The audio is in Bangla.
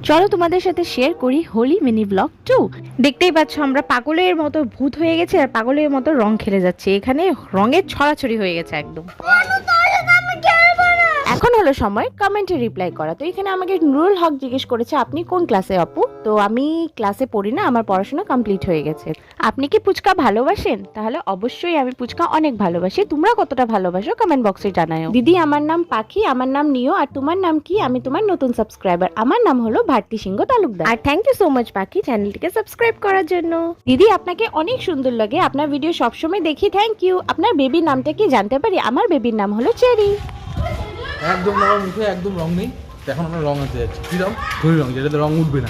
চলো তোমাদের সাথে শেয়ার করি হোলি মিনি ব্লগ 2। দেখতেই পাচ্ছ আমরা পাগলের মতো ভূত হয়ে গেছে আর পাগলের মতো রং খেলে যাচ্ছে। এখানে রঙের ছড়াছড়ি হয়ে গেছে একদম। এখন হলো সময় কমেন্টে রিপ্লাই করা। তো এখানে আমাকে নুরুল হক জিজ্ঞেস করেছে আপনি কোন ক্লাসে আপু। তো আমি ক্লাসে পড়ি না, আমার পড়াশোনা কমপ্লিট হয়ে গেছে। আপনি কি পুচকা ভালোবাসেন? তাহলে অবশ্যই আমি পুচকা অনেক ভালোবাসি। তোমরা কতটা ভালোবাসো কমেন্ট বক্সে জানাও। দিদি আমার নাম পাখি, আমার নাম নিও। আর তোমার নাম কি? আমি তোমার নতুন সাবস্ক্রাইবার, আমার নাম হলো ভারতী সিংহ তালুকদার। আর থ্যাংক ইউ সো মাচ পাখি চ্যানেলটিকে সাবস্ক্রাইব করার জন্য। দিদি আপনাকে অনেক সুন্দর লাগে, আপনার ভিডিও সবসময় দেখি। Thank you. আপনার বেবির নামটা কি জানতে পারি? আমার বেবির নাম হলো চেরি। একদম মুখে একদম রং নেই। এখন আমরা রং আনতে যাচ্ছি। কি রং? খড়ি রং, যেটাতে রং উঠবে না।